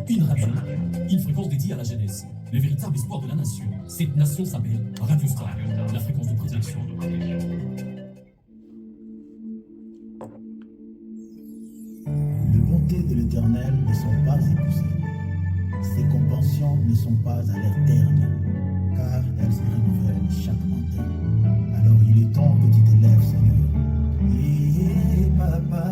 une radio, une fréquence dédiée à la jeunesse, le véritable espoir de la nation. Cette nation s'appelle Radio Star, la fréquence de prédilection. Les bontés de l'Éternel ne sont pas épuisées. Ses compassions ne sont pas à leur terme, car elles se renouvellent chaque matin. Alors il est temps que tu t'élèves, Seigneur. Et papa.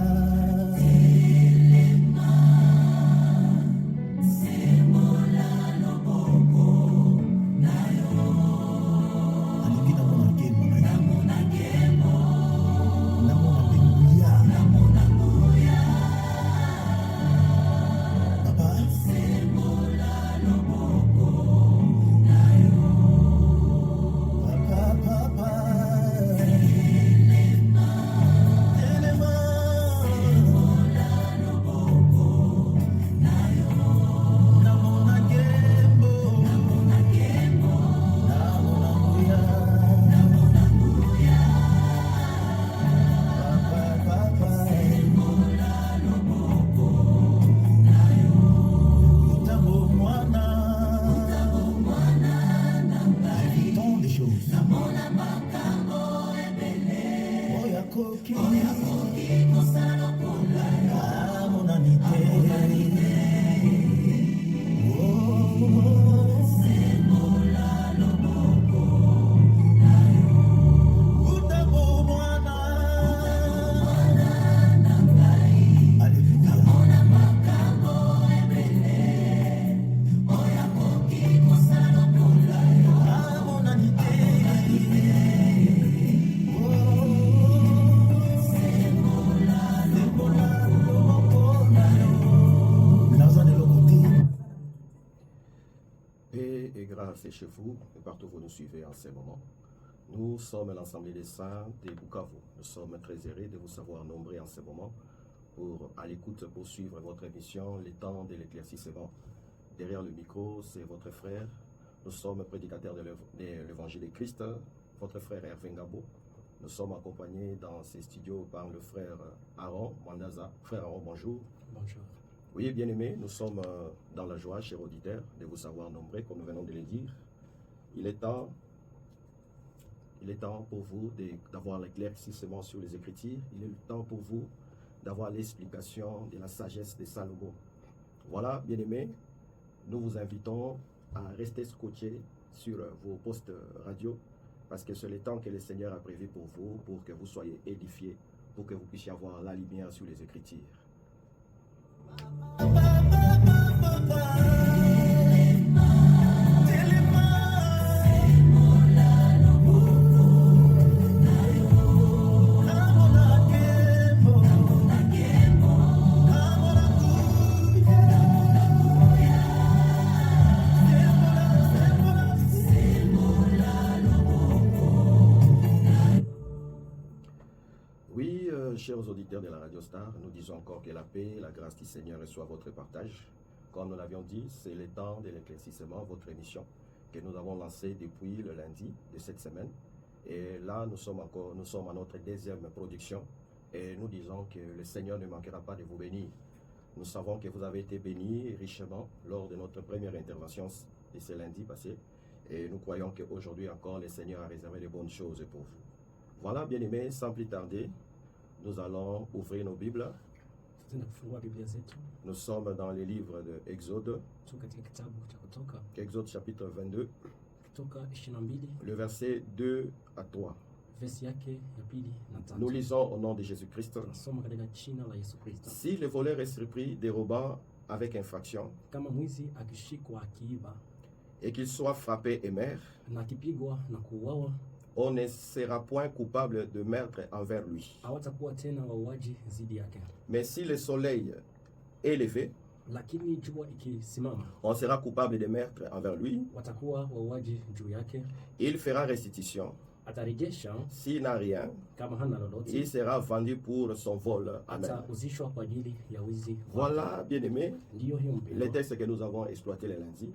C'est chez vous et partout où vous nous suivez en ce moment. Nous sommes l'Assemblée des Saints de Bukavu. Nous sommes très heureux de vous savoir nombreux en ce moment pour à l'écoute pour suivre votre émission, les temps de l'éclaircissement. Derrière le micro, c'est votre frère. Nous sommes prédicateurs de l'évangile de Christ, votre frère Hervé Ngabo. Nous sommes accompagnés dans ces studios par le frère Aaron Mandaza. Frère Aaron, bonjour. Bonjour. Oui, bien-aimés, nous sommes dans la joie, chers auditeurs, de vous savoir nombreux, comme nous venons de le dire. Il est temps pour vous d'avoir l'éclaircissement sur les Écritures. Il est le temps pour vous d'avoir l'explication de la sagesse de Salomon. Voilà, bien-aimés, nous vous invitons à rester scotchés sur vos postes radio, parce que c'est le temps que le Seigneur a prévu pour vous, pour que vous soyez édifiés, pour que vous puissiez avoir la lumière sur les Écritures. Chers auditeurs de la Radio Star, nous disons encore que la paix, la grâce du Seigneur reçoit votre partage. Comme nous l'avions dit, c'est le temps de l'éclaircissement, votre émission que nous avons lancée depuis le lundi de cette semaine. Et là, nous sommes à notre deuxième production et nous disons que le Seigneur ne manquera pas de vous bénir. Nous savons que vous avez été bénis richement lors de notre première intervention de ce lundi passé et nous croyons qu'aujourd'hui encore, le Seigneur a réservé de bonnes choses pour vous. Voilà, bien-aimés, sans plus tarder, nous allons ouvrir nos Bibles. Nous sommes dans les livres de Exode. Exode chapitre 22. Le verset 2 à 3. Nous lisons au nom de Jésus-Christ. Si le voleur est surpris dérobant avec infraction et qu'il soit frappé et meurt, on ne sera point coupable de meurtre envers lui. Mais si le soleil est levé, on sera coupable de meurtre envers lui. Il fera restitution. S'il n'a rien, il sera vendu pour son vol. Amen. Voilà, bien-aimés, les textes que nous avons exploités les lundis.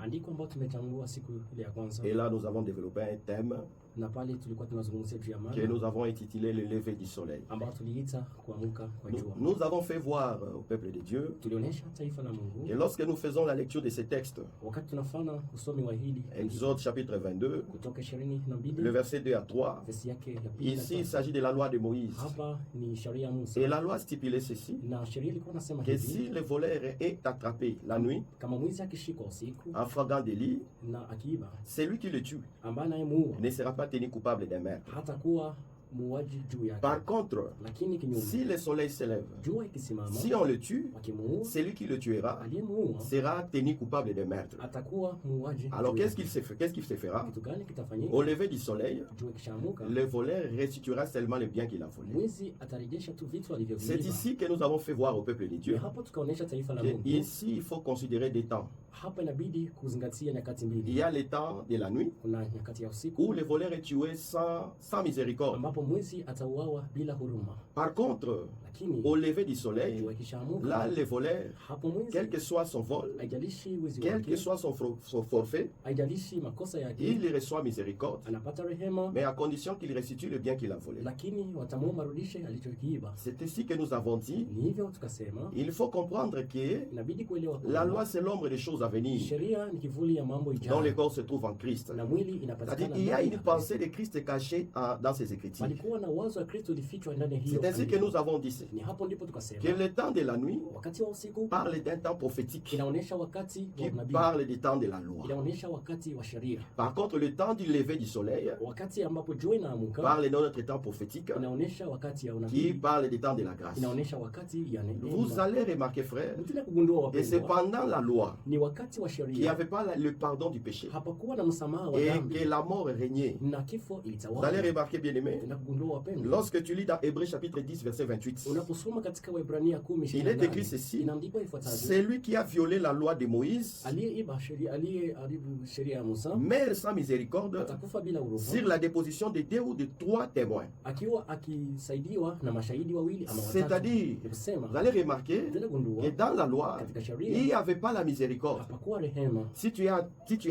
Et là, nous avons développé un thème na pale tulikuwa tunazungumzia juu ya que mana nous avons intitulé le lever du soleil. ambao tuliita kuamka kwa jua. Nous avons fait voir au peuple de Dieu Tulionyesha taifa la Mungu que lorsque nous faisons la lecture de ces textes, wakati tunafanya usomi wa hili Exode chapitre 22, kutoka le 22 verset 2 à 3, verse yake ya pili na ici il tatu. s'agit de la loi de Moïse. Hapa ni sheria ya Musa Et la loi stipulait ceci, na sheria ilikuwa nasema que hivi, si le voleur est attrapé la nuit kama mwizi akishikwa usiku en flagrant délit, na akiiba, celui qui le tue ambaye anayemuua ne sera pas tenu coupable d'un meurtre. hatakuwa muuaji juu yake. Par contre, Lakini kinyume, si le soleil s'élève, jua ikisimama, si on le tue, wakimuua, celui qui le tuera aliyemuua sera tenu coupable de meurtre. atakuwa muuaji. Alors juu qu'est-ce yake. qu'il se fera? Kitu gani kitafanyika? Au lever du soleil, Jua ikishamuka, le voleur restituera seulement le bien qu'il a volé. mwizi atarejesha tu vitu C'est alivyoviiba. ici que nous avons fait voir au peuple de Ni Dieu hapo tukaonyesha taifa la que Mungu. ici il faut considérer des temps. Hapa inabidi kuzingatia nyakati Il mbili. y a le temps de la nuit Kuna nyakati ya où usiku le voleur est tué sans miséricorde. ambapo mwizi atauawa bila huruma, Par contre, lakini au lever du soleil, jua ikishamuka, là le voleur, hapo mwizi quel que soit son vol, haijalishi wizi quel que wake, soit son forfait, haijalishi makosa yake, il reçoit miséricorde, anapata rehema, mais à condition qu'il restitue le bien qu'il a volé. lakini watamuomba arudishe alichokiiba. C'est ici que nous avons dit, Ni hivyo tukasema il faut comprendre que inabidi kuelewa la kwamba loi c'est l'ombre des choses à venir, sheria ni kivuli ya mambo dont le ijayo corps se trouve en Christ. na mwili C'est-à-dire inapatikana qu'il y a ndani une ya pensée de Christ cachée dans ses Écritures. walikuwa na wazo ya Kristo lifichwa ndani ya hiyo. C'est ainsi que nous avons dit Ni hapo ndipo que tukasema le temps de la nuit wakati wa usiku parle d'un temps prophétique inaonyesha wakati qui wa unabii, parle du temps de la loi. inaonyesha wakati wa sheria. Par contre, le temps du lever du soleil Wakati ambapo jua inaamuka parle de notre temps prophétique inaonyesha wakati ya qui unabii, parle du temps de la grâce. inaonyesha wakati ya Vous neema. allez remarquer, frère, Mtila kugundua et c'est wapendwa, pendant la loi ni wakati wa qu'il n'y sheria avait pas le pardon du péché hapakuwa na msamaha wa et dhambi que la mort régnait. na kifo Vous allez ilitawala. remarquer, bien aimé, Tena kugundua wapendwa, lorsque tu lis dans Hébreux chapitre 10, verset 28, unaposoma katika Waebrania 10 il est écrit ceci, inaandikwa ifuatavyo: celui qui a violé la loi de Moïse aliyeiba sheria, aliyeharibu sheria ya Musa meurt sans miséricorde atakufa bila huruma, sur la déposition de 2 ou de 3 témoins. akiwa akisaidiwa na mashahidi wawili ama watatu. C'est-à-dire, Ni kusema vous allez remarquer tena gundua que dans la loi, katika il sheria n'y avait pas la miséricorde. hapakuwa rehema. Si tu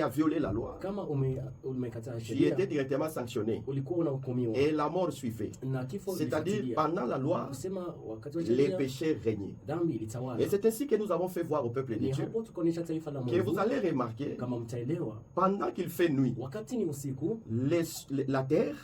as violé la loi, Kama umekataa tu sheria étais directement sanctionné ulikuwa unahukumiwa et la mort suivait. na kifo C'est-à-dire, ilifuatilia. pendant la loi, Kusema wakati wa les sheria péchés régnaient. dhambi ilitawala. Et c'est ainsi que nous avons fait voir au peuple de Ni Dieu hapo tukaonyesha taifa la que vous Mungu, allez remarquer, kama mtaelewa, pendant qu'il fait nuit, wakati ni usiku, la terre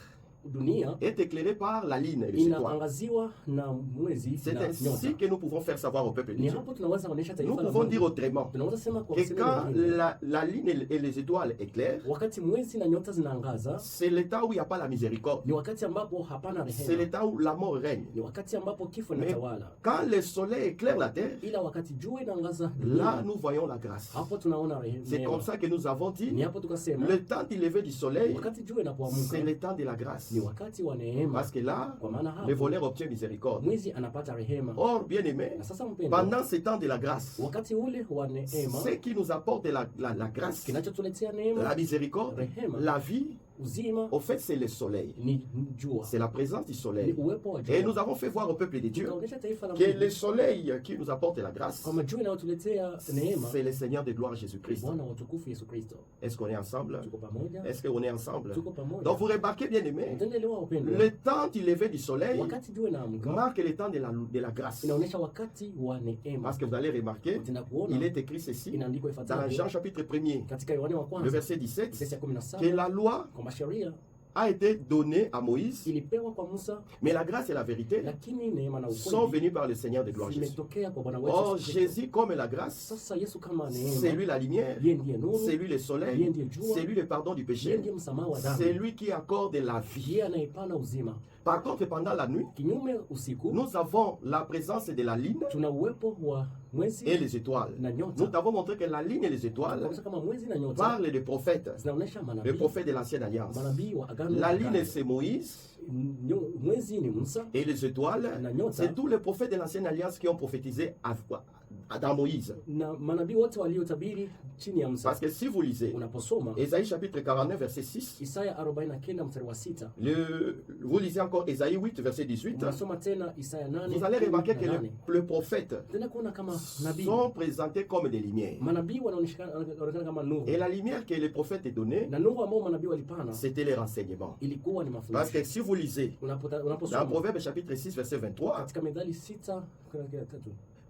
dunia est éclairée par la lune et les étoiles. inaangaziwa na mwezi C'est na ainsi nyota. que nous pouvons faire savoir au peuple de Ni Dieu. hapo tunaweza kuonyesha Nous taifa la pouvons dire Mungu, autrement tunaweza sema kwa que kusema quand nyingine, la lune et les étoiles éclairent, wakati mwezi na nyota zinaangaza c'est le temps où il n'y a pas la miséricorde. ni wakati ambapo hapana C'est le rehema, temps où la mort règne. ni wakati ambapo kifo Mais inatawala. quand le soleil éclaire la terre, Ila wakati jua inaangaza là dunia, nous voyons la grâce. hapo tunaona C'est comme rehema. ça que nous avons Ni dit, hapo tukasema le temps du lever du soleil, wakati jua c'est inapoamuka le temps de la grâce. ni wakati wa neema, Parce que là, kwa maana le hapo voleur obtient miséricorde. mwizi anapata rehema. Or, bien aimé, Na sasa mpendwa, pendant ce temps de la grâce, wakati ule wa neema, ce qui nous apporte la grâce, kinachotuletea la neema, miséricorde, rehema, la vie, uzima, au fait, c'est le soleil. ni jua, C'est la présence du ni soleil. uwepo wa Et nous jua. avons fait voir au peuple de Dieu Tukaonyesha taifa la que le Mungu soleil qui nous apporte la grâce, kwamba jua inayotuletea neema c'est le Seigneur de gloire Jésus-Christ. Bwana wa utukufu Yesu Kristo. Est-ce qu'on est ensemble? Tuko pamoja, Est-ce qu'on est ensemble? tuko pamoja. Donc vous remarquez, bien aimé, Utaendelewa wapendwa, le temps du lever du soleil wakati jua inaamka marque le temps de la grâce. inaonyesha wakati wa neema. Parce que vous allez remarquer, Utaenda kuona il est écrit ceci inaandikwa dans ifuatavyo Jean chapitre 1er, katika Yohana wa le kwanza verset 17, verse ya que 17 la loi kwamba sheria a été donnée à Moïse, ilipewa kwa Musa, mais la grâce et la vérité lakini neema na sont ukweli venues par le Seigneur de gloire Jésus. zimetokea kwa Bwana wetu Or, Yesu Kristo. Jésus, comme la grâce, Sasa Yesu kama c'est lui neema, la lumière, yeye ndiye nuru, c'est lui le soleil, yeye ndiye jua, c'est lui le pardon du yeye péché, ndiye msamaha wa c'est dhambi, lui qui accorde la vie. yeye anayepana uzima. Par contre, pendant la nuit, Kinyume usiku nous avons la présence de la lune tuna uwepo wa mwezi et les étoiles. na Nous nyota. t'avons montré que la lune et les étoiles Kabisa kama mwezi na nyota parlent des prophètes, zinaonyesha les manabii, prophètes de l'ancienne alliance. manabii wa agano La la lune, kale. c'est Moïse, Mwezi ni Musa et les étoiles, na nyota c'est tous les prophètes de l'ancienne alliance qui ont prophétisé dans Moïse. na manabii wote waliotabiri chini ya Musa. Parce que si vous lisez Unaposoma Ésaïe chapitre 49 verset 6, Isaya 49 mstari wa 6, vous lisez encore Ésaïe 8 verset 18, unasoma tena Isaya 8, vous allez remarquer que 8. le prophète Tena kuona kama nabii, sont présentés comme des lumières. manabii wanaonekana kama nuru, Et la lumière que les prophètes donnaient, na nuru ambao manabii walipana c'était les renseignements. ilikuwa ni Parce mafundisho. que si vous lisez dans Unaposoma Proverbe chapitre 6 verset 23, katika Methali 6:23,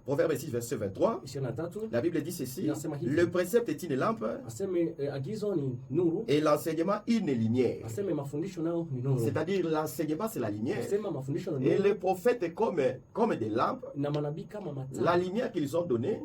Proverbe 6 verset 23, 23 la Bible dit ceci, Inasema hivi. le précepte est une lampe aseme agizo ni nuru, et l'enseignement une lumière. aseme mafundisho nao ni nuru, C'est-à-dire l'enseignement c'est la lumière. asema mafundisho ni Et nuru, les prophètes comme des lampes, na manabii kama mataa. la lumière qu'ils ont donnée,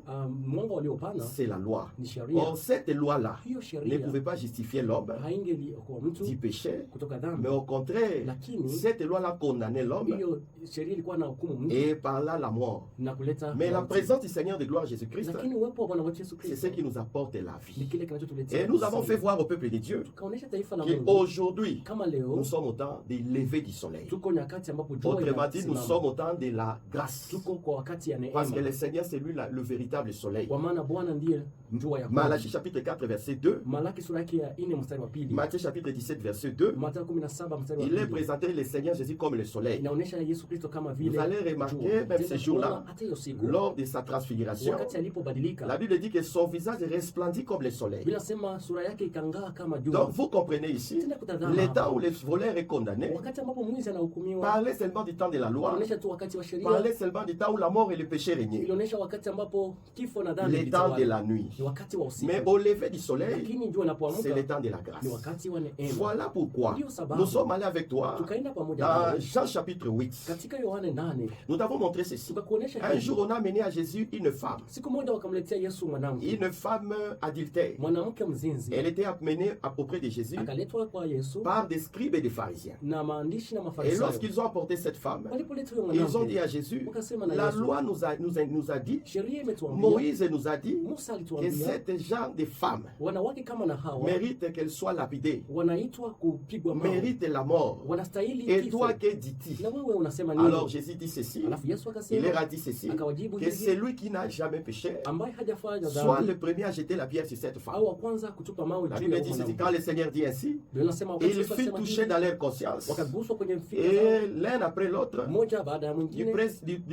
Mwanga waliopana c'est la loi. ni sheria. Or cette loi-là Hiyo ne sheria pouvait pas justifier l'homme haingeli kwa mtu du péché, kutoka mais dhambi, au contraire, lakini cette loi-là condamnait l'homme hiyo sheria ilikuwa na hukumu mtu et par là la mort. na kuleta Mais la mauti. présence du Seigneur de gloire Jésus-Christ, Lakini uwepo wa Bwana wetu Yesu c'est ce Kristo qui nous apporte la ni vie. kile kinachotuletea Et nous avons uzima. fait voir au peuple de Dieu Tukaonesha taifa la Mungu qu'aujourd'hui, kama nous leo sommes au temps des levées du soleil. tuko nyakati ambapo jua Autrement dit, nous linasimama. sommes au temps de la grâce. Tuko kwa wakati ya Parce que neema, le Seigneur, c'est lui le véritable soleil. kwa maana Bwana ndiye jua ya Malachie kweli. chapitre 4 verset 2, Malaki sura yake ya 4 mstari wa 2, Matthieu chapitre 17 verset 2, Mathayo 17 mstari wa il est 2 présenté le Seigneur Jésus comme le soleil. inaonesha Yesu Kristo kama vile Vous allez remarquer, jua. même Tena ce jour-là, kuona hata hiyo siku lors de sa transfiguration, wakati alipobadilika, la Bible dit que son visage resplendit comme le soleil. Biblia inasema sura yake ikangaa kama jua. Donc vous comprenez ici, Tena kutazama le hapa, temps où le voleur est condamné, wakati ambapo mwizi anahukumiwa, parlait seulement du temps de la loi, inaonesha tu wakati wa sheria, parlait seulement du temps où la mort et le péché régnaient, inaonesha wakati ambapo kifo na dhambi le temps de vilitawala. la nuit. Ni wakati wa usiku. Mais au lever du soleil, Lakini jua linapoamka c'est le temps de la ni grâce. wakati wa neema. Voilà pourquoi Ndio sababu nous sommes allés avec toi tukaenda pamoja dans nawe Jean chapitre 8. katika Yohane 8, Nous t'avons montré ceci. tukakuonesha Un hivi. jour, on a amené à Jésus une femme, Siku moja wakamletea Yesu mwanamke, une femme adultère. mwanamke mzinzi, Elle était amenée auprès de Jésus akaletwa kwa Yesu par des scribes et des pharisiens. na maandishi na Et mafarisayo. lorsqu'ils ont apporté cette femme, Walipoleta huyo ils ont dit mwanamke, à Jésus, wakasema na la Yesu, loi nous a dit, sheria imetuambia, Moïse nous a dit Musa que alituambia cette genre de femme wanawake kama na hawa mérite qu'elle soit lapidée, wanaitwa kupigwa mawe, mérite la mort. wanastahili Et kifo. toi, que dis-tu? Na wewe unasema nini? Alors Jésus dit ceci, Alafu Yesu il akasema, leur a dit ceci, akawajibu que hivi, celui qui n'a jamais péché ambaye hajafanya soit dhambi le premier à jeter la pierre sur cette femme. au wa kwanza kutupa mawe La juu Bible ya dit ceci, mwanamke. quand le Seigneur dit ainsi, Biblia inasema wakati il Yesu fut alisema touché hivi, dans leur conscience. wakaguswa kwenye fikra Et zao, l'un après l'autre, mmoja baada ya du mwingine,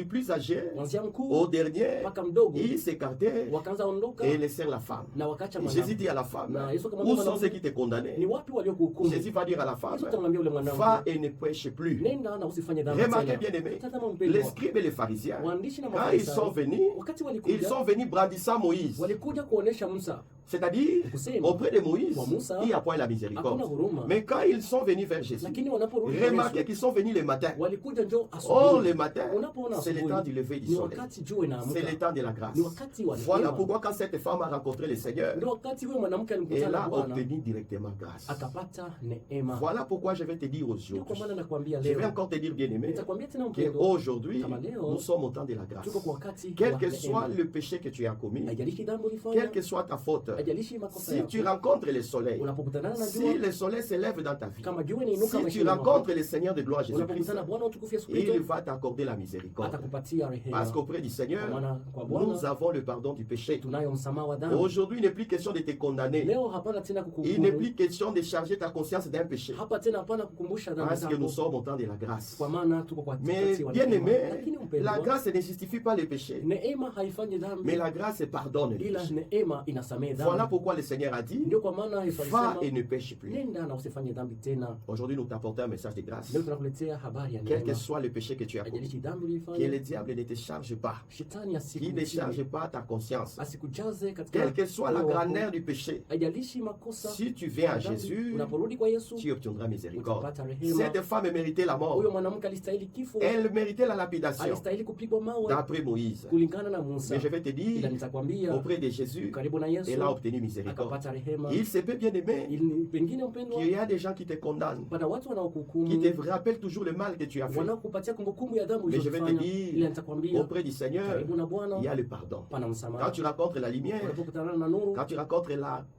plus âgé kuanzia au mkuu dernier, mpaka mdogo, ils s'écartaient wakaanza ondoka et laissèrent la femme. na wakacha Et Jésus mwanamke. dit à la femme, Na Yesu où akamwambia sont ceux mwanamke, qui te condamnaient? ni wapi waliokuhukumu? Jésus va dire à la femme, Yesu akamwambia yule va mwanamke, et ne pêche plus. nenda na usifanye dhambi Remarquez tena. bien aimé, Tazama les mpendwa, scribes et les pharisiens, waandishi na quand ils sont mafarisayo venus, wakati ils walikuja, sont venus brandissant Moïse. walikuja kuonesha Musa, C'est-à-dire, kusema auprès de Moïse, kwa Musa il n'y a point la hakuna miséricorde. huruma. Mais quand ils sont venus vers Jésus, Lakini wanaporudi kwa remarquez Yesu, qu'ils sont venus le matin. walikuja njoo Or, asubuhi. le matin, Unapoona c'est le temps du asubuhi lever du ni soleil. wakati jua inaamka, C'est le temps de la grâce. ni wakati wa Voilà neema. pourquoi quand cette femme a rencontré le Seigneur, Ndio wakati huyo mwanamke elle alimkutana na a Bwana obtenu directement grâce. akapata neema. Voilà pourquoi je vais te dire Ndio kwa aujourd'hui, maana nakwambia je vais leo, encore te dire bien aimé, nitakwambia tena mpendwa, qu'aujourd'hui, kama leo nous sommes au temps de la grâce. tuko kwa wakati Quel wa que soit neema. le péché que tu as commis, Haijalishi dhambi quelle ulifanya, que soit ta faute, haijalishi makosa si yako, tu rencontres le soleil, unapokutana na si jua, le soleil s'élève dans ta vie, kama jua inainuka si tu maishani mwako, rencontres le Seigneur de gloire Jésus-Christ, unapokutana na Bwana utukufu Yesu il Kristo, va t'accorder la miséricorde. atakupatia rehema. Parce qu'auprès du Kwa Seigneur, maana kwa nous Bwana avons le pardon du péché. tunayo msamaha wa dhambi. Aujourd'hui, il n'est plus question de te condamner. Leo hapana tena Il n'est kukuhukumu, plus question de charger ta conscience d'un péché. hapa tena hapana kukumbusha dhambi Parce que nous zako, sommes au temps de la grâce. kwa maana tuko kwa Mais wakati wa bien neema. aimé, Lakini la mpendwa, grâce ne justifie pas les péchés. neema haifanyi Mais dhambi, la grâce pardonne les ila péchés. neema inasamehe Voilà dhambi. pourquoi le Seigneur a dit, Ndio kwa maana Yesu va et alisema, ne pêche plus. nenda na usifanye dhambi tena. Aujourd'hui, nous t'apportons un message de grâce. Leo tunakuletea habari ya Quel que neema. soit le péché que tu as commis, Haijalishi dhambi que ulifanya, le diable ne te charge pas, shetani qu'il ne charge asikutie, pas ta conscience. asikujaze katika Quelle que soit la moyo wako. grandeur du péché, Haijalishi makosa, si tu viens à dhambi, Jésus, unaporudi kwa Yesu tu obtiendras miséricorde. utapata rehema. Cette femme méritait la mort. Huyo mwanamke alistahili kifo, Elle méritait la lapidation alistahili kupigwa mawe d'après Moïse. kulingana na Musa. Mais je vais te Ila dire, nitakwambia auprès de Jésus, karibu na Yesu elle a obtenu miséricorde. akapata rehema. Il se peut bien aimer Pengine mpendwa, qu'il y a des gens qui te condamnent, pana watu qui wanaokuhukumu, te rappellent toujours le mal que tu as fait. wanaokupatia kumbukumbu ya dhambi Mais je vais te ulizofanya. Ile dire, nitakwambia, auprès du Seigneur, karibu na Bwana il y a le pardon. pana Quand msamaha. tu rencontres la lumière, Unapokutana na nuru, quand tu rencontres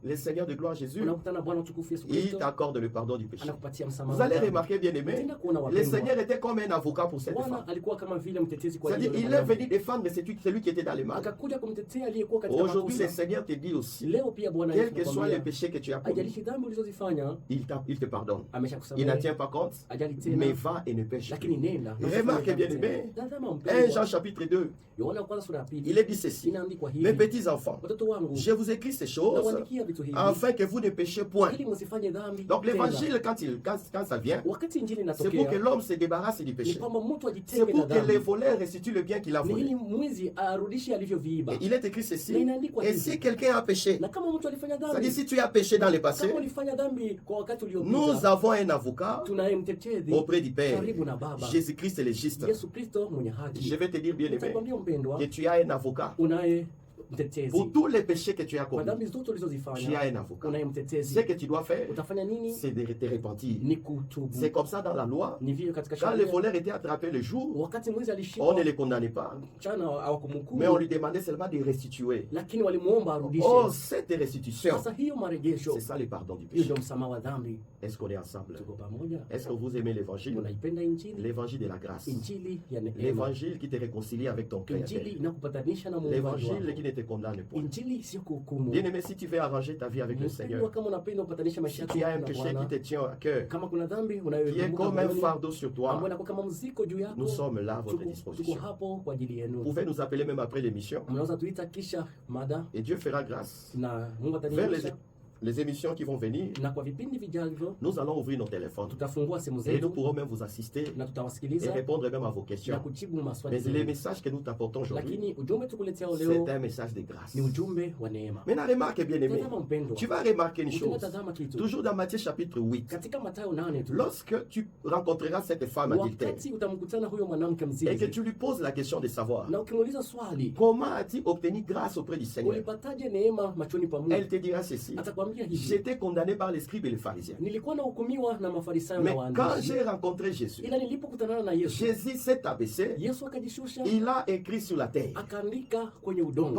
le Seigneur de gloire Jésus, unakutana na Bwana mtukufu Yesu il Kristo, t'accorde le pardon du péché. anakupatia Vous msamaha. allez remarquer, bien aimé, Tena kuona le wapendwa, Seigneur était comme un avocat pour cette Bwana femme. alikuwa kama vile mtetezi kwa C'est-à-dire, ajili ya il est mwanamke. venu défendre celui qui était dans le mal. Akakuja kumtetea aliyekuwa katika Aujourd'hui, le makosa. Seigneur te dit aussi, Leo pia Bwana quels Yesu que soient les anakuambia, péchés que tu as commis, ajalishi dhambi ulizozifanya, il te pardonne. Il n'en ameshakusamehe. tient pas compte, Ajali tena, mais va et ne pêche lakini plus. nenda. Remarque bien aimé, Tazama 1 mpendwa, Jean chapitre 2, Yohana wa kwanza sura ya pili, il est dit ceci, inaandikwa mes hivi: petits enfants, watoto wangu, je vous écris ces choses nawaandikia vitu hivi afin que vous ne péchiez point. ili msifanye dhambi. Donc tena. l'évangile, quand ça vient, Wakati injili c'est pour que inatokea, l'homme se débarrasse du ni péché. kwamba mtu C'est ajitenge na pour que les dhambi, voleurs restituent le bien qu'il a ni volé. ili mwizi arudishe alivyoviiba. Et il est écrit ceci, Na inaandikwa et hivi: si quelqu'un a péché, na kama mtu alifanya c'est-à-dire dhambi, si tu as péché dans le passé, kama ulifanya dhambi kwa wakati nous uliopita, avons un avocat tunaye mtetezi auprès du Père. karibu na Baba, Jésus-Christ est le juste. Yesu Kristo mwenye haki. Je vais te dire, bien aimé, Nitakwambia mpendwa, que tu as un avocat. unaye mtetezi Pour tous les péchés que tu as kwa commis, dhambi zote tu as ulizozifanya, un avocat. unaye Ce mtetezi. que tu dois faire, Utafanya nini? c'est de te repentir. Ni kutubu. C'est comme ça dans la loi. Ni vile katika Quand les sheria, voleurs étaient attrapés le jour, wakati mwizi on ne alishikwa les condamnait pas, mchana mais on hawakumhukumu, lui demandait seulement de restituer. lakini walimuomba Oh, arudishe. cette restitution, Sasa hiyo marejesho, c'est ça le pardon du hiyo péché. ndio msamaha wa dhambi. Est-ce qu'on est ensemble? Tuko pamoja? Est-ce que vous aimez l'évangile? Unaipenda injili? L'évangile de la grâce. Injili ya neema, L'évangile qui te réconcilie avec ton injili Créateur. inakupatanisha na Muumbaji L'évangile qui wako. ne te condamne pas. Injili sio kuhukumu. Bien-aimé, si tu veux arranger ta vie avec le Mpendwa, Seigneur, kama unapenda upatanishe maisha si yako tu as un na péché Bwana, qui te tient à cœur, kama kuna dhambi qui est unayoikumbuka comme un moyoni, fardeau sur ambayo toi, inakuwa kama mzigo juu yako, nous sommes là à votre tuko disposition. hapo kwa ajili Vous yenu. pouvez nous appeler même après l'émission Mnaweza tuita kisha mada et Dieu fera grâce. na Mungu Vers atanionyesha, les émissions qui vont venir, na kwa vipindi vijavyo nous allons ouvrir nos téléphones tutafungua simu et nous zetu pourrons même vous assister na et tutawasikiliza répondre même à vos na questions. kujibu maswali Mais les yenu. messages que nous t'apportons aujourd'hui, Lakini ujumbe tukuletea leo c'est un message de grâce. ni ujumbe wa neema. Maintenant, remarque bien aimé, Tazama mpendwa, tu vas remarquer une chose, tazama kitu toujours dans Matthieu chapitre 8, katika Mathayo 8 tu, lorsque tu rencontreras cette femme adultère wakati utamkutana huyo mwanamke et que mzinzi tu lui poses la question de savoir na ukimuuliza swali, comment as-tu obtenu grâce auprès du Seigneur, ulipataje neema machoni pa Mungu, elle te dira ceci, atakwambia hivi: j'étais condamné par les scribes et les pharisiens. nilikuwa nahukumiwa na Mafarisayo na Mais quand waandishi, j'ai rencontré Jésus, ila nilipokutanana na Yesu, Jésus s'est abaissé, Yesu akajishusha, il a écrit sur la terre. akaandika kwenye udongo.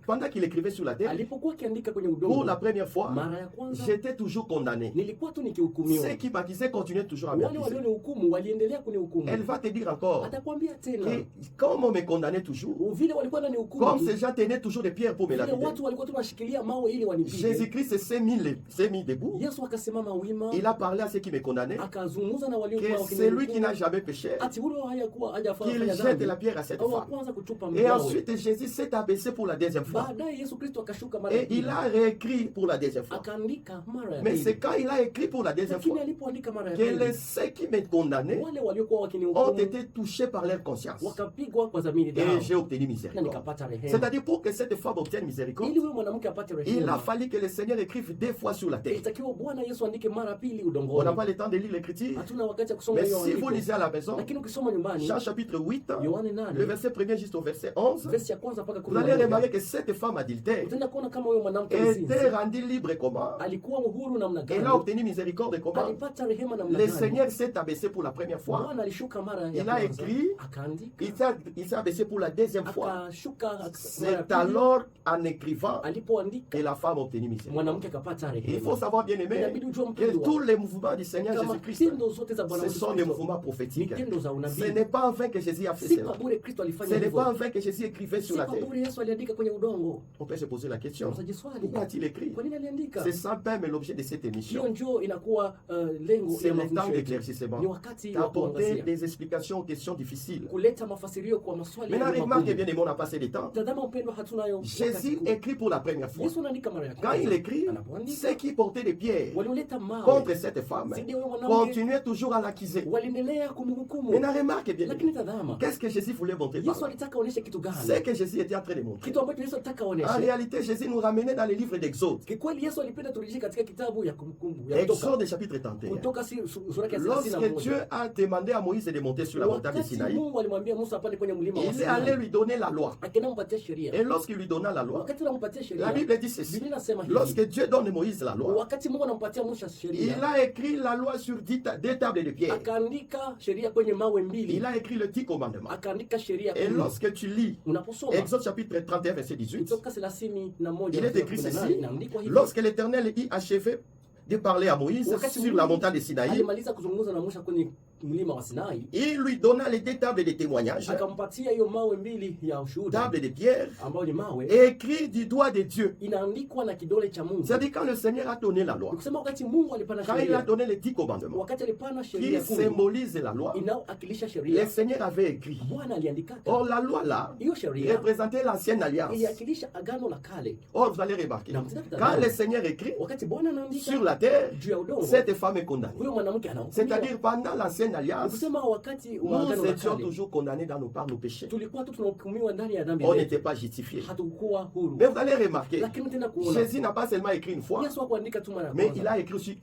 Pendant qu'il écrivait sur la terre, Alipokuwa akiandika kwenye pour udongo la première fois, mara ya kwanza, j'étais toujours condamné. nilikuwa tu nikihukumiwa. Ceux qui baptisaient continuaient toujours à me Wale baptiser. walionihukumu waliendelea kunihukumu. Elle va te dire encore Atakwambia tena, que comme on me condamnait toujours, vile walikuwa comme wananihukumu, ces gens tenaient toujours des pierres pour me vile lapider, watu walikuwa tu wanashikilia mawe ili wanipige, Jésus-Christ s'est mis debout. Yesu akasimama wima, Il a parlé à ceux qui me condamnaient, akazungumza na waliokuwa que celui qui n'a wakinihukumu, jamais péché, ati ule hayakuwa qu'il hajafanya jette dhambi la pierre à cette au wa femme. kwanza kutupa Et mawe. ensuite, Jésus s'est abaissé pour la deuxième fois. Baadaye Yesu Kristo akashuka mara ya Et il pili, a réécrit pour la deuxième fois. akaandika mara ya Mais c'est pili. quand il a écrit pour la deuxième Lakini fois alipoandika mara ya que pili, ceux qui me condamnaient wale waliokuwa ont wakinihukumu été touchés par leur conscience. wakapigwa kwa dhamiri zao, Et j'ai obtenu na miséricorde. nikapata rehema. C'est-à-dire pour que cette femme obtienne miséricorde, Ili huyo mwanamke apate il a rehema, fallu que le Seigneur écrive 2 fois sur la terre. ilitakiwa Bwana Yesu andike mara pili On n'a udongoni. pas le temps de lire l'écriture. Hatuna wakati ya kusoma Mais hiyo si vous andiko, lisez à la maison, lakini ukisoma nyumbani Jean chapitre 8, Yohane le 8 verset 1er jusqu'au verset 11, verse ya kwanza mpaka vous allez 11, remarquer que cette femme adultère utaenda kuona kama huyo mwanamke était mzinzi rendue libre comment? alikuwa uhuru namna Elle a gani, obtenu miséricorde comment? alipata rehema namna Le gani. Seigneur s'est abaissé pour la première fois. Bwana alishuka mara ya Il a kwanza, écrit, akaandika, il s'est abaissé pour la deuxième fois. akashuka mara ya C'est pili, alors en écrivant alipoandika que la femme a obtenu miséricorde. mwanamke akapata Il faut rehema. savoir, bien aimé, Inabidi ujue que mpendwa, tous les mouvements du Seigneur kama Jésus-Christ, tendo zote za Bwana ce wetu sont des Kristo mouvements ni prophétiques. tendo za Ce unabii. n'est pas en vain que Jésus a fait Si cela. kwa bure Kristo Ce alifanya n'est pas en hivyo, vain que Jésus écrivait si sur la kwa terre. bure Yesu aliandika kwenye udongo. On peut se poser la question, Unazaji swali, pourquoi a-t-il écrit? kwa nini aliandika? C'est ça même l'objet de cette Hiyo émission. ndio inakuwa lengo C'est ya le temps mafundisho yetu. d'éclaircissement, Ni wakati wa d'apporter kuangazia, des explications aux questions difficiles. kuleta mafasirio kwa maswali Maintenant, yaliyo remarquez magumu. bien aimé, on a passé du temps. Tazama mpendwa, hatunayo wakati Jésus kuu. écrit pour la première fois. Yesu anaandika mara ya Quand il kwanza. écrit, écrit, anapoandika, ceux qui portaient des pierres walioleta mawe contre cette femme zidi ya huyo mwanamke continuaient toujours à l'accuser. waliendelea kumhukumu. Maintenant, remarque bien, Lakini tazama, qu'est-ce que Jésus voulait montrer par Yesu là? alitaka aoneshe kitu Ce gani? que Jésus était en train de montrer. Kitu ambacho Yesu alitaka En aoneshe. réalité, Jésus nous ramenait dans les livres d'Exode. Kikweli Yesu alipenda turudishe katika kitabu ya Kumbukumbu ya Kutoka. Exode chapitre 31. Kutoka sura ya Lorsque 31. Dieu a demandé à Moïse de monter sur la montagne de Wakati Sinaï, Mungu alimwambia Musa apande kwenye mlima wa il est allé Sinai, lui donner la loi. akaenda kumpatia sheria. Et lorsqu'il lui donna la loi, Wakati anampatia la sheria, Bible dit ceci. Biblia inasema hivi. Lorsque Dieu donne à Moïse la loi, Wakati Mungu anampatia Musa il sheria, a écrit la loi sur deux tables de pierre. akaandika sheria kwenye mawe mbili. Il a écrit le 10 commandements. Akaandika sheria Et 10. lorsque tu lis Unaposoma Exode chapitre 31, verset 18, Kutoka 31 il est écrit ceci. inaandikwa hivi. Lorsque l'Éternel y achevé de parler à Moïse Wakati sur Mungu la montagne de Sinaï, alimaliza kuzungumza na Musa kwenye mlima wa Sinai, il lui donna les deux tables de témoignage, akampatia hiyo mawe mbili ya ushuhuda tables de pierre, ambayo ni mawe écrites du doigt de Dieu. inaandikwa na kidole cha Mungu. C'est-à-dire quand le Seigneur a donné la loi, Ukisema wakati Mungu alipana quand il a sheria, donné les 10 commandements, wakati alipana qui sheria 10 symbolisent la loi, inayowakilisha le sheria, Seigneur avait écrit. Bwana aliandika. Or, la loi là Hiyo sheria représentait l'ancienne alliance. iliwakilisha agano la kale. Or, vous allez remarquer, Na mtenda quand kutazama, le Seigneur écrit wakati Bwana anaandika sur la terre, juu ya udongo, cette femme est condamnée. huyo mwanamke anahukumiwa. C'est-à-dire pendant l'ancienne alliance, Kusema wakati wa agano nous la étions kale toujours condamnés par nos péchés. tulikuwa tu tunahukumiwa ndani ya dhambi On zetu, n'était pas justifiés. hatukuwa huru. Mais vous allez remarquer, Lakini tena kuona Jésus n'a pas seulement écrit une fois, Yesu hakuandika tu mara ya mais il kwanza, a écrit aussi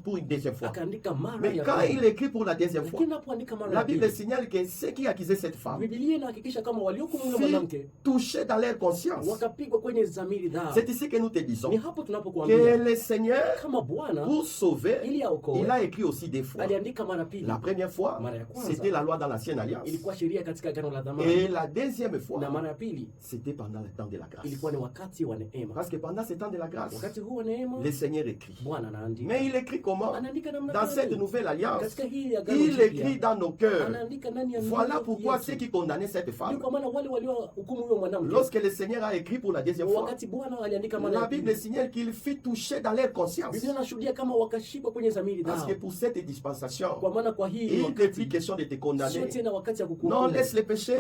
pour une deuxième fois. akaandika mara Mais ya quand kwanza. il écrit pour la deuxième fois, Lakini anapoandika mara la ya Bible pili, signale que ceux qui accusaient cette femme Biblia inahakikisha kama waliokuwa yule furent mwanamke touchés dans leur conscience. wakapigwa kwenye dhamiri zao. C'est ici que nous te disons Ni hapo que tunapokuambia le Seigneur, kama Bwana pour sauver, ili aokoe il a écrit aussi des fois. aliandika mara pili. La première fois, Mara ya kwanza c'était la loi dans l'ancienne alliance. ilikuwa sheria katika agano la Et zamani, la deuxième na fois, mara ya pili c'était pendant le temps de la grâce. ilikuwa ni wakati wa neema. Parce que pendant ce temps de la grâce, Wakati huu wa neema le Seigneur écrit. Bwana anaandika. Mais il écrit comment? Anaandika namna Dans cette gani? nouvelle alliance, Katika hii agano il jipya, écrit dans nos cœurs. anaandika ndani ya Voilà mioyo pourquoi yetu. ceux qui condamnaient cette Ndio femme, kwa maana wale waliohukumu huyo mwanamke, lorsque le Seigneur a écrit pour la deuxième fois, wakati Bwana aliandika mara la ya Bible pili, signale qu'il fut touché dans leur conscience. Biblia inashuhudia kama wakashikwa kwenye dhamiri Parce zao. que pour cette dispensation, Kwa maana kwa hii il n'est plus wakati question de te sio condamner. tena wakati ya Non, kukuhukumu laisse les péchés.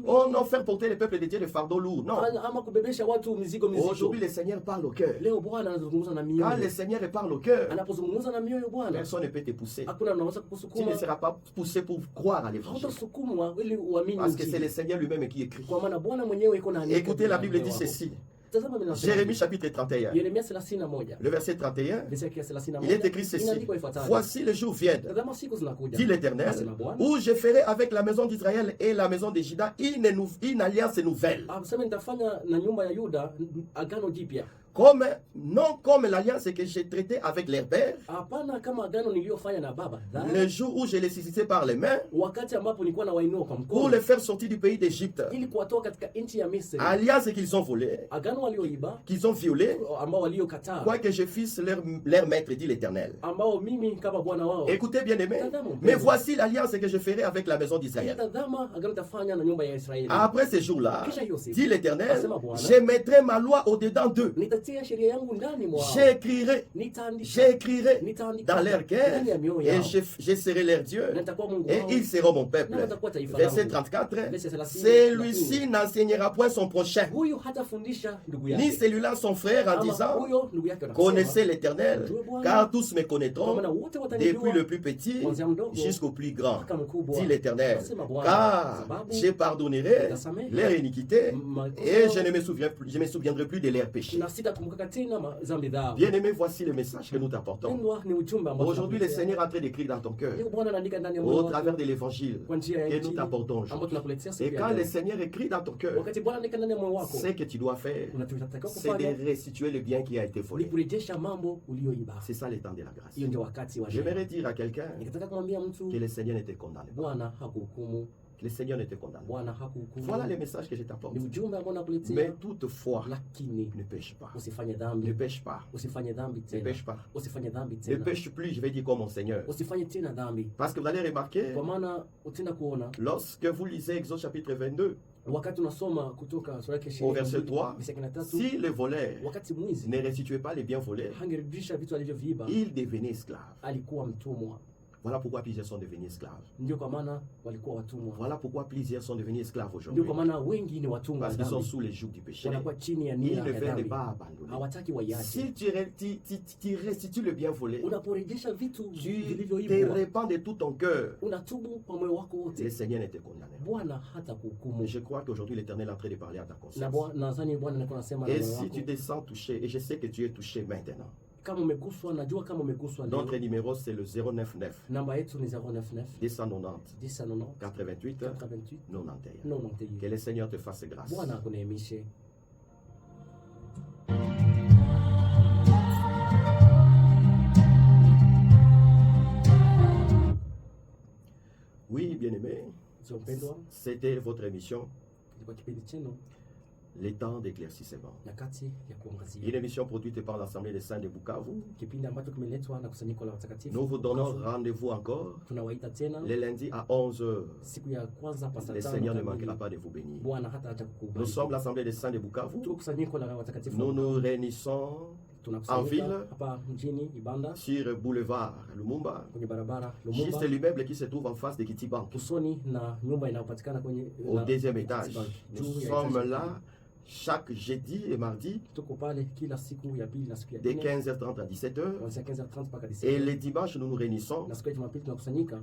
On non faire porter le peuple de Dieu le fardeau lourd. Non. ama kubebesha watu mizigo mizito. Aujourd'hui, le Seigneur parle au cœur. Leo Bwana anazungumza na Quand mioyo. le Seigneur parle au cœur, Anapozungumza na mioyo Bwana, personne ne peut te pousser. hakuna anaweza Tu kukusukuma. ne seras pas poussé pour croire à l'évangile. Hautasukumwa ili uamini Parce que c'est Injili. le Seigneur lui-même qui écrit. Kwa maana Bwana mwenyewe iko na Écoutez, la Bible dit ceci. Tazama Biblia inasema. Jérémie chapitre 31, Yeremia 31. le verset 31, Verset ya 31. il est écrit ceci. Inaandikwa ifuatayo. Voici les jours viennent, Tazama siku zinakuja. dit l'Éternel, Asema Bwana. où je ferai avec la maison d'Israël et la maison de Juda une alliance nouvelle. Asema nitafanya na nyumba ya Yuda agano jipya. Non comme l'alliance que j'ai traitée avec leurs pères, Hapana kama agano niliyofanya na baba. le jour où je les suscitais par les mains, Wakati ambapo nilikuwa na wainua kwa pour mkono les faire sortir du pays d'Égypte. ili kuwatoa katika nchi ya Misri. Alliance qu'ils ont volée, Agano walioiba, qu'ils ont violée, ambao waliokataa, quoique je fisse leur maître, dit l'Éternel. ambao mimi kama bwana wao. Écoutez bien aimés, mais voici l'alliance que je ferai avec la maison d'Israël. Tazama agano tafanya na nyumba ya Israeli. Après ces jours-là, dit l'Éternel, je mettrai ma loi au-dedans d'eux. Nitatia sheria yangu ndani mwao. J'écrirai dans leur cœur et je serai leur Dieu et ils seront mon peuple. Verset 34, celui-ci n'enseignera point son prochain, Huyu hatafundisha ndugu ni yake. celui-là son frère en Ama disant, huyo ndugu yake anasema, connaissez l'Éternel, car tous me kwa connaîtront, maana wote depuis watanijua le plus petit kuanzia mdogo jusqu'au plus grand, mpaka mkubwa. dit l'Éternel, Anasema Bwana, car sababu je pardonnerai nitasamehe leur iniquité makosa et yao, je me souviendrai plus de leurs péchés. na sitakumbuka tena dhambi zao. Bien-aimé, voici le message que nous t'apportons. Pendwa, ni ujumbe ambao Aujourd'hui, le tunakuletea. Seigneur est en train d'écrire dans ton cœur, Leo Bwana anaandika ndani ya moyo au wako travers de l'évangile kwa njia ya que nous Injili t'apportons ambao aujourd'hui. tunakuletea Et siku ya quand leo. le Seigneur écrit dans ton cœur, Wakati Bwana anaandika ndani ya moyo wako, ce que tu dois faire, unachotakiwa c'est kufanya de restituer le bien qui a été ni volé. kurejesha mambo uliyoiba. C'est ça le temps de la grâce. Hiyo ndio wakati wa J'aimerais neema. dire à quelqu'un Nikataka kumwambia mtu que le Seigneur ne te condamne pas. Bwana hakuhukumu, Le Seigneur ne te condamne pas. Bwana hakuhukumu. Voilà le message que je t'apporte. Ni ujumbe ambao nakuletea. Mais toutefois, Lakini ne pêche pas. usifanye Ne dhambi, pêche pas. usifanye dhambi Ne tena, pêche pas. usifanye dhambi Ne tena, pêche plus, je vais dire comme mon Seigneur. usifanye tena dhambi, Parce que vous allez remarquer, kwa maana utenda kuona lorsque vous lisez Exode chapitre 22, wakati unasoma kutoka sura yake au verset 3, 23, si le voleur wakati mwizi ne restituait pas les biens volés, hangerudisha vitu alivyoviiba, il devenait esclave. alikuwa mtumwa. Voilà pourquoi plusieurs sont devenus esclaves. Ndio kwa maana walikuwa watumwa. Voilà pourquoi plusieurs sont devenus esclaves Ndio aujourd'hui. kwa maana wengi ni watumwa Parce qu'ils sont dhambi. sous les jougs du péché. Wanakuwa chini ya Ils nira ne ya veulent dhambi. pas abandonner. Hawataki waiache. Si tu restitues le bien volé, Unaporejesha vitu tu te vilivyoibwa, répands de tout ton cœur, unatubu kwa moyo wako le wote, Seigneur ne te condamnera pas. Bwana hata kuhukumu. Et je crois qu'aujourd'hui l'Éternel est en train de parler à ta Na conscience. nadhani Bwana alikuwa anasema na Et moyo si tu wako, te sens touché, et je sais que tu es touché maintenant, kama umeguswa, najua kama umeguswa notre leo. numéro c'est le 099 Namba yetu ni 099 290 1090 88 88 91. 91. Que le Seigneur te fasse grâce. Bwana akuneemishe. Oui, bien-aimé, Mpendwa, c'était votre émission, kilikuwa kipindi chenu Les temps d'éclaircissement. nyakati ya kuangazia, Une émission produite par l'Assemblée des Saints de Bukavu. kipindi ambacho kimeletwa na kusanyiko la watakatifu. Nous vous donnons rendez-vous encore Tunawaita tena les lundis à 11h. siku ya kwanza pasa Le 5 Seigneur ne manquera pas de vous bénir. Bwana hata acha Nous kukubariki. sommes l'Assemblée des Saints de Bukavu. Tuko kusanyiko la watakatifu. Nous nous réunissons en Tunakusanyika ville hapa mjini Ibanda sur boulevard Lumumba, kwenye barabara juste Lumumba, l'immeuble qui se trouve en face de Kitty Bank, usoni na nyumba inayopatikana kwenye au na- deuxième étage. Bank. Nous Juu ya sommes etage. là chaque jeudi et mardi Tuko pale kila siku ya pili na siku ya de nne 15h30 à 17h. kuanzia 15h30 mpaka Et 17h. les dimanches, nous nous réunissons Na siku ya Jumapili tunakusanyika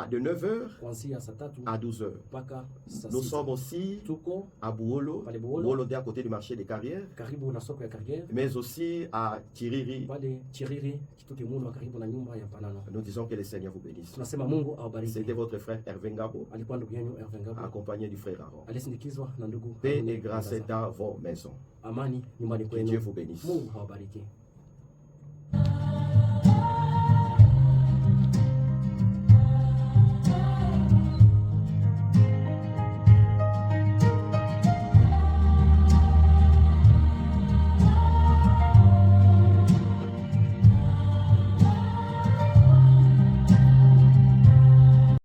de 9h kuanzia saa 3 à 12h. mpaka saa Nous 6. sommes aussi Tuko à Bouolo, Pale Bouolo. Bouolo à côté du marché des carrières, karibu na soko ya Carrière, mais aussi à Tiriri. pale Chiriri kitu kimuno karibu na nyumba ya Panano. Nous disons que le Seigneur vous bénisse. Tunasema Mungu awabariki. C'était votre frère Hervé Ngabo, Alikuwa ndugu yenu Hervé Ngabo, accompagné du frère Aaron. alisindikizwa na ndugu Paix Haruni et grâce Mwangaza. dans vos maisons. Amani nyumbani Que Dieu kwenu. vous bénisse. Mungu awabariki.